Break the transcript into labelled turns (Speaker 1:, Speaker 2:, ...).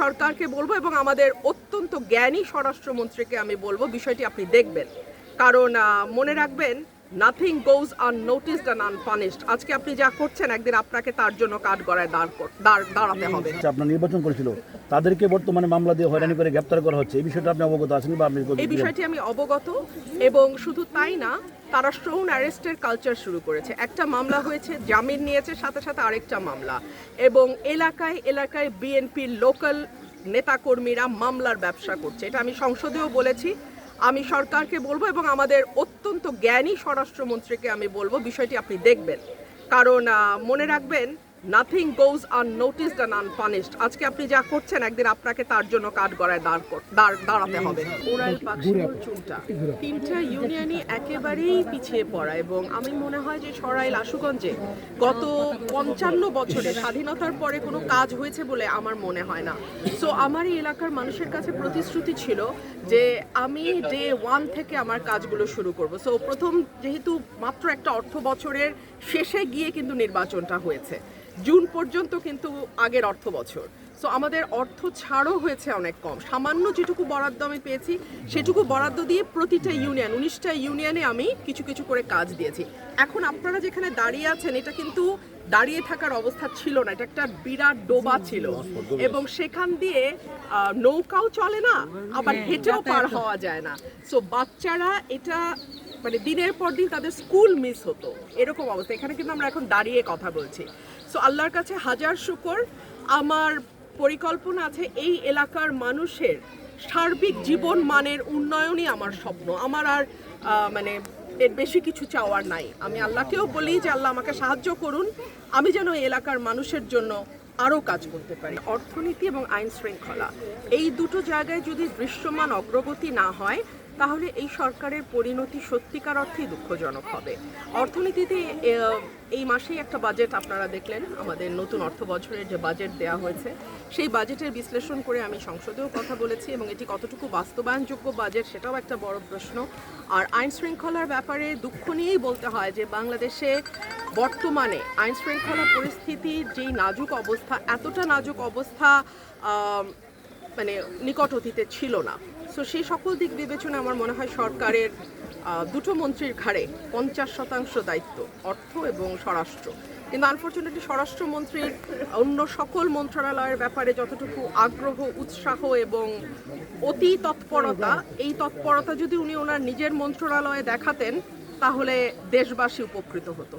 Speaker 1: সরকারকে বলবো এবং আমাদের অত্যন্ত জ্ঞানী স্বরাষ্ট্রমন্ত্রীকে আমি বলবো বিষয়টি আপনি দেখবেন, কারণ মনে রাখবেন নাথিং গোজ আননোটিসড অ্যান্ড আনপানিশড। আজকে আপনি যা করছেন একদিন আপনাকে তার জন্য কাঠগড়ায় দাঁড়াতে হবে।
Speaker 2: আপনার নির্বাচন করেছিল তাদেরকে বর্তমানে মামলা দিয়ে হয়রানি করে গ্রেপ্তার করা হচ্ছে, এই বিষয়টা আপনি অবগত আছেন বা আপনি?
Speaker 1: এই বিষয়টি আমি অবগত, এবং শুধু তাই না, তারা স্টোন অ্যারেস্টের কালচার শুরু করেছে। একটা মামলা হয়েছে, জামিন নিয়েছে, সাথে সাথে আরেকটা মামলা, এবং এলাকায় এলাকায় বিএনপির লোকাল নেতাকর্মীরা মামলার ব্যবসা করছে। এটা আমি সংসদেও বলেছি। আমি সরকারকে বলবো এবং আমাদের অত্যন্ত জ্ঞানী স্বরাষ্ট্রমন্ত্রীকে আমি বলবো বিষয়টি আপনি দেখবেন, কারণ মনে রাখবেন নাথিং গোজ আননোটিসড অ্যান্ড আনপানিশড। আজকে আপনি যা করছেন একদিন আপনাকে তার জন্য কাঠগড়ায় দাঁড়াতে হবে। ওরাইল, পাকশিমুল, চুন্টা, তিনটা ইউনিয়নই একেবারেই পিছিয়ে পড়া, এবং আমি মনে হয় যে সরাইল, আশুগঞ্জে গত 55 বছরে স্বাধীনতার পরে কোনো কাজ হয়েছে বলে আমার মনে হয় না। সো আমার এই এলাকার মানুষের কাছে প্রতিশ্রুতি ছিল যে আমি ডে 1 থেকে আমার কাজগুলো শুরু করব। সো প্রথম, যেহেতু মাত্র একটা অর্থ বছরের শেষে গিয়ে কিন্তু নির্বাচনটা হয়েছে, জুন পর্যন্ত কিন্তু আগের অর্থ বছর, সো আমাদের অর্থ ছাড়ও হয়েছে অনেক কম। সামান্য যেটুকু বরাদ্দ আমি পেয়েছি সেটুকু বরাদ্দ দিয়ে প্রতিটা ইউনিয়ন, 19টা ইউনিয়নে আমি কিছু কিছু করে কাজ দিয়েছি। এখন আপনারা যেখানে দাঁড়িয়ে আছেন এটা কিন্তু দাঁড়িয়ে থাকার অবস্থা ছিল না, এটা একটা বিরাট ডোবা ছিল, এবং সেখান দিয়ে নৌকাও চলে না, আবার হেঁটেও পার হওয়া যায় না। সো বাচ্চারা এটা মানে দিনের পর দিন তাদের স্কুল মিস হতো, এরকম অবস্থা। এখানে কিন্তু আমরা এখন দাঁড়িয়ে কথা বলছি। সো আল্লাহর কাছে হাজার শুকর, আমার পরিকল্পনা আছে এই এলাকার মানুষের সার্বিক জীবন মানের উন্নয়নই আমার স্বপ্ন। আমার আর মানে এর বেশি কিছু চাওয়ার নাই। আমি আল্লাহকেও বলি যে আল্লাহ আমাকে সাহায্য করুন, আমি যেন এই এলাকার মানুষের জন্য আরও কাজ করতে পারি। অর্থনীতি এবং আইন শৃঙ্খলা, এই দুটো জায়গায় যদি দৃশ্যমান অগ্রগতি না হয় তাহলে এই সরকারের পরিণতি সত্যিকার অর্থেই দুঃখজনক হবে। অর্থনীতিতে এই মাসেই একটা বাজেট আপনারা দেখলেন, আমাদের নতুন অর্থ বছরের যে বাজেট দেওয়া হয়েছে সেই বাজেটের বিশ্লেষণ করে আমি সংসদেও কথা বলেছি, এবং এটি কতটুকু বাস্তবায়নযোগ্য বাজেট সেটাও একটা বড় প্রশ্ন। আর আইন শৃঙ্খলার ব্যাপারে দুঃখ নিয়েই বলতে হয় যে বাংলাদেশে বর্তমানে আইন শৃঙ্খলা পরিস্থিতির যেই নাজুক অবস্থা, এতটা নাজুক অবস্থা মানে নিকট অতীতে ছিল না। সো সেই সকল দিক বিবেচনা আমার মনে হয় সরকারের দুটো মন্ত্রীর ঘাড়ে 50% দায়িত্ব, অর্থ এবং স্বরাষ্ট্র। কিন্তু আনফর্চুনেটলি স্বরাষ্ট্রমন্ত্রীর অন্য সকল মন্ত্রণালয়ের ব্যাপারে যতটুকু আগ্রহ, উৎসাহ এবং অতি তৎপরতা, এই তৎপরতা যদি উনি ওনার নিজের মন্ত্রণালয়ে দেখাতেন তাহলে দেশবাসী উপকৃত হতো।